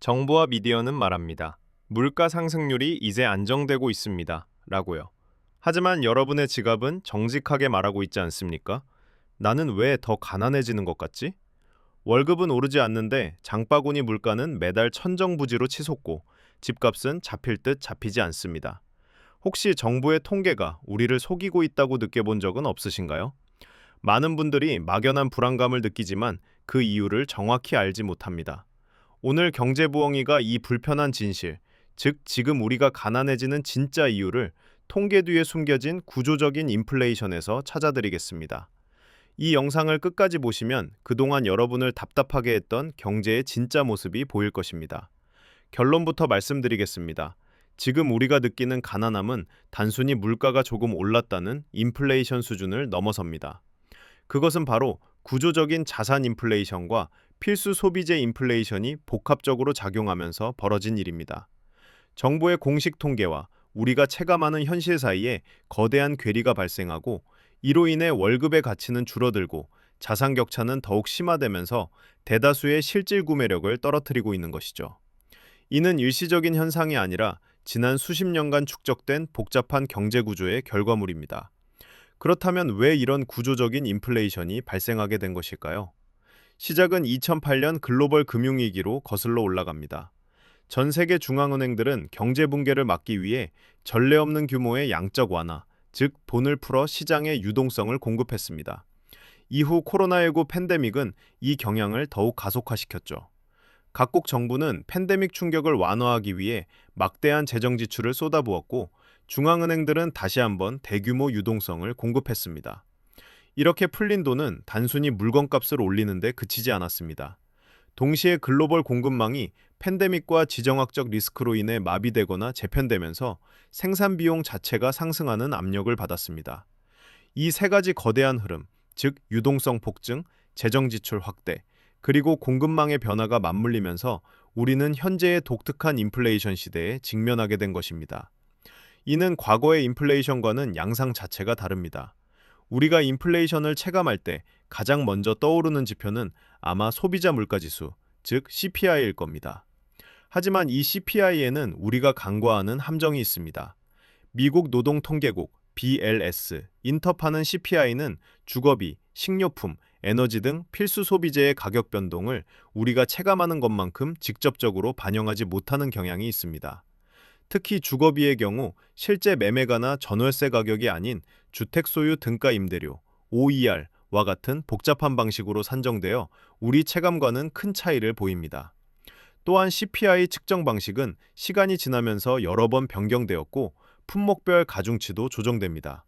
정부와 미디어는 말합니다. 물가 상승률이 이제 안정되고 있습니다. 라고요. 하지만 여러분의 지갑은 정직하게 말하고 있지 않습니까? 나는 왜 더 가난해지는 것 같지? 월급은 오르지 않는데 장바구니 물가는 매달 천정부지로 치솟고 집값은 잡힐 듯 잡히지 않습니다. 혹시 정부의 통계가 우리를 속이고 있다고 느껴본 적은 없으신가요? 많은 분들이 막연한 불안감을 느끼지만 그 이유를 정확히 알지 못합니다. 오늘 경제부엉이가 이 불편한 진실, 즉 지금 우리가 가난해지는 진짜 이유를 통계 뒤에 숨겨진 구조적인 인플레이션에서 찾아드리겠습니다. 이 영상을 끝까지 보시면 그동안 여러분을 답답하게 했던 경제의 진짜 모습이 보일 것입니다. 결론부터 말씀드리겠습니다. 지금 우리가 느끼는 가난함은 단순히 물가가 조금 올랐다는 인플레이션 수준을 넘어섭니다. 그것은 바로 구조적인 자산 인플레이션과 필수 소비재 인플레이션이 복합적으로 작용하면서 벌어진 일입니다. 정부의 공식 통계와 우리가 체감하는 현실 사이에 거대한 괴리가 발생하고 이로 인해 월급의 가치는 줄어들고 자산 격차는 더욱 심화되면서 대다수의 실질 구매력을 떨어뜨리고 있는 것이죠. 이는 일시적인 현상이 아니라 지난 수십 년간 축적된 복잡한 경제 구조의 결과물입니다. 그렇다면 왜 이런 구조적인 인플레이션이 발생하게 된 것일까요? 시작은 2008년 글로벌 금융위기로 거슬러 올라갑니다. 전 세계 중앙은행들은 경제 붕괴를 막기 위해 전례 없는 규모의 양적 완화, 즉 돈을 풀어 시장에 유동성을 공급했습니다. 이후 코로나19 팬데믹은 이 경향을 더욱 가속화시켰죠. 각국 정부는 팬데믹 충격을 완화하기 위해 막대한 재정 지출을 쏟아부었고 중앙은행들은 다시 한번 대규모 유동성을 공급했습니다. 이렇게 풀린 돈은 단순히 물건값을 올리는 데 그치지 않았습니다. 동시에 글로벌 공급망이 팬데믹과 지정학적 리스크로 인해 마비되거나 재편되면서 생산 비용 자체가 상승하는 압력을 받았습니다. 이 세 가지 거대한 흐름, 즉 유동성 폭증, 재정 지출 확대, 그리고 공급망의 변화가 맞물리면서 우리는 현재의 독특한 인플레이션 시대에 직면하게 된 것입니다. 이는 과거의 인플레이션과는 양상 자체가 다릅니다. 우리가 인플레이션을 체감할 때 가장 먼저 떠오르는 지표는 아마 소비자 물가지수, 즉 CPI일 겁니다. 하지만 이 CPI에는 우리가 간과하는 함정이 있습니다. 미국 노동통계국 BLS, 인터파는 CPI는 주거비, 식료품, 에너지 등 필수 소비재의 가격 변동을 우리가 체감하는 것만큼 직접적으로 반영하지 못하는 경향이 있습니다. 특히 주거비의 경우 실제 매매가나 전월세 가격이 아닌 주택 소유 등가 임대료, OER와 같은 복잡한 방식으로 산정되어 우리 체감과는 큰 차이를 보입니다. 또한 CPI 측정 방식은 시간이 지나면서 여러 번 변경되었고 품목별 가중치도 조정됩니다.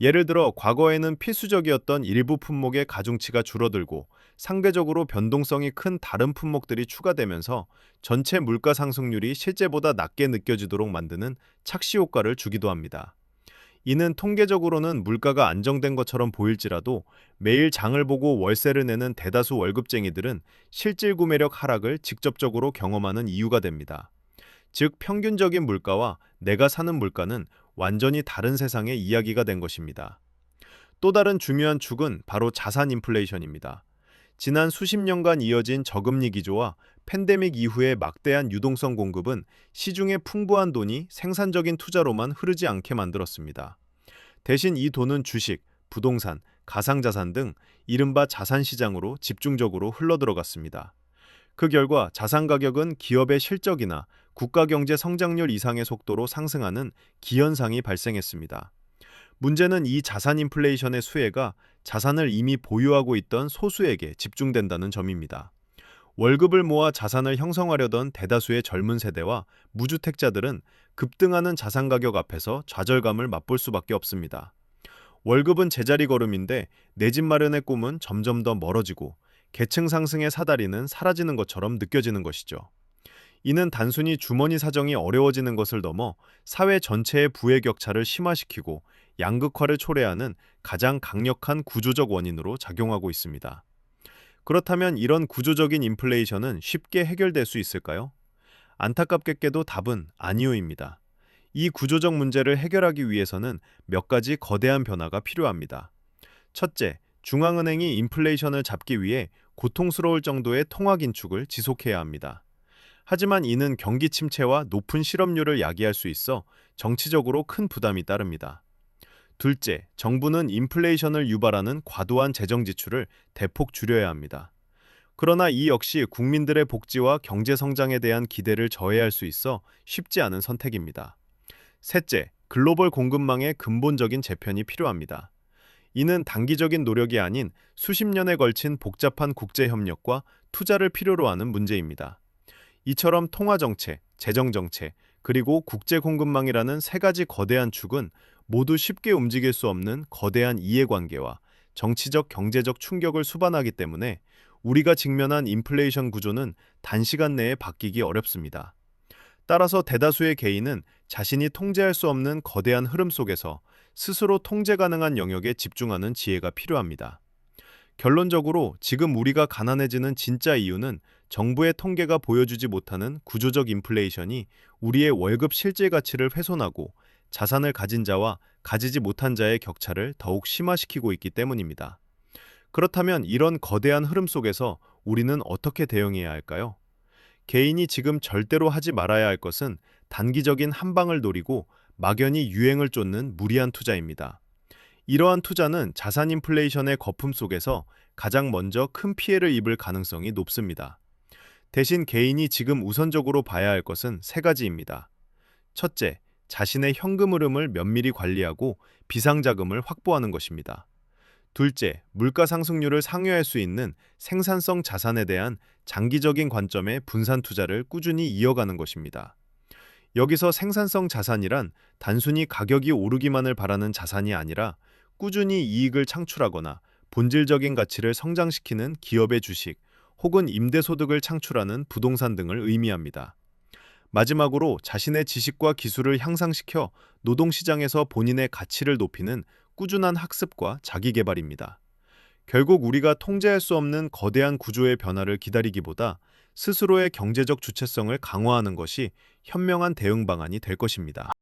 예를 들어 과거에는 필수적이었던 일부 품목의 가중치가 줄어들고 상대적으로 변동성이 큰 다른 품목들이 추가되면서 전체 물가 상승률이 실제보다 낮게 느껴지도록 만드는 착시 효과를 주기도 합니다. 이는 통계적으로는 물가가 안정된 것처럼 보일지라도 매일 장을 보고 월세를 내는 대다수 월급쟁이들은 실질 구매력 하락을 직접적으로 경험하는 이유가 됩니다. 즉 평균적인 물가와 내가 사는 물가는 완전히 다른 세상의 이야기가 된 것입니다. 또 다른 중요한 축은 바로 자산 인플레이션입니다. 지난 수십 년간 이어진 저금리 기조와 팬데믹 이후의 막대한 유동성 공급은 시중에 풍부한 돈이 생산적인 투자로만 흐르지 않게 만들었습니다. 대신 이 돈은 주식, 부동산, 가상자산 등 이른바 자산시장으로 집중적으로 흘러들어갔습니다. 그 결과 자산 가격은 기업의 실적이나 국가 경제 성장률 이상의 속도로 상승하는 기현상이 발생했습니다. 문제는 이 자산 인플레이션의 수혜가 자산을 이미 보유하고 있던 소수에게 집중된다는 점입니다. 월급을 모아 자산을 형성하려던 대다수의 젊은 세대와 무주택자들은 급등하는 자산 가격 앞에서 좌절감을 맛볼 수밖에 없습니다. 월급은 제자리 걸음인데 내 집 마련의 꿈은 점점 더 멀어지고 계층 상승의 사다리는 사라지는 것처럼 느껴지는 것이죠. 이는 단순히 주머니 사정이 어려워지는 것을 넘어 사회 전체의 부의 격차를 심화시키고 양극화를 초래하는 가장 강력한 구조적 원인으로 작용하고 있습니다. 그렇다면 이런 구조적인 인플레이션은 쉽게 해결될 수 있을까요? 안타깝게도 답은 아니오입니다. 이 구조적 문제를 해결하기 위해서는 몇 가지 거대한 변화가 필요합니다. 첫째, 중앙은행이 인플레이션을 잡기 위해 고통스러울 정도의 통화 긴축을 지속해야 합니다. 하지만 이는 경기 침체와 높은 실업률을 야기할 수 있어 정치적으로 큰 부담이 따릅니다. 둘째, 정부는 인플레이션을 유발하는 과도한 재정 지출을 대폭 줄여야 합니다. 그러나 이 역시 국민들의 복지와 경제 성장에 대한 기대를 저해할 수 있어 쉽지 않은 선택입니다. 셋째, 글로벌 공급망의 근본적인 재편이 필요합니다. 이는 단기적인 노력이 아닌 수십 년에 걸친 복잡한 국제 협력과 투자를 필요로 하는 문제입니다. 이처럼 통화 정책, 재정 정책, 그리고 국제 공급망이라는 세 가지 거대한 축은 모두 쉽게 움직일 수 없는 거대한 이해관계와 정치적, 경제적 충격을 수반하기 때문에 우리가 직면한 인플레이션 구조는 단시간 내에 바뀌기 어렵습니다. 따라서 대다수의 개인은 자신이 통제할 수 없는 거대한 흐름 속에서 스스로 통제 가능한 영역에 집중하는 지혜가 필요합니다. 결론적으로 지금 우리가 가난해지는 진짜 이유는 정부의 통계가 보여주지 못하는 구조적 인플레이션이 우리의 월급 실질 가치를 훼손하고 자산을 가진 자와 가지지 못한 자의 격차를 더욱 심화시키고 있기 때문입니다. 그렇다면 이런 거대한 흐름 속에서 우리는 어떻게 대응해야 할까요? 개인이 지금 절대로 하지 말아야 할 것은 단기적인 한방을 노리고 막연히 유행을 쫓는 무리한 투자입니다. 이러한 투자는 자산 인플레이션의 거품 속에서 가장 먼저 큰 피해를 입을 가능성이 높습니다. 대신 개인이 지금 우선적으로 봐야 할 것은 세 가지입니다. 첫째, 자신의 현금 흐름을 면밀히 관리하고 비상자금을 확보하는 것입니다. 둘째, 물가 상승률을 상회할 수 있는 생산성 자산에 대한 장기적인 관점의 분산 투자를 꾸준히 이어가는 것입니다. 여기서 생산성 자산이란 단순히 가격이 오르기만을 바라는 자산이 아니라 꾸준히 이익을 창출하거나 본질적인 가치를 성장시키는 기업의 주식 혹은 임대소득을 창출하는 부동산 등을 의미합니다. 마지막으로 자신의 지식과 기술을 향상시켜 노동시장에서 본인의 가치를 높이는 꾸준한 학습과 자기개발입니다. 결국 우리가 통제할 수 없는 거대한 구조의 변화를 기다리기보다 스스로의 경제적 주체성을 강화하는 것이 현명한 대응 방안이 될 것입니다.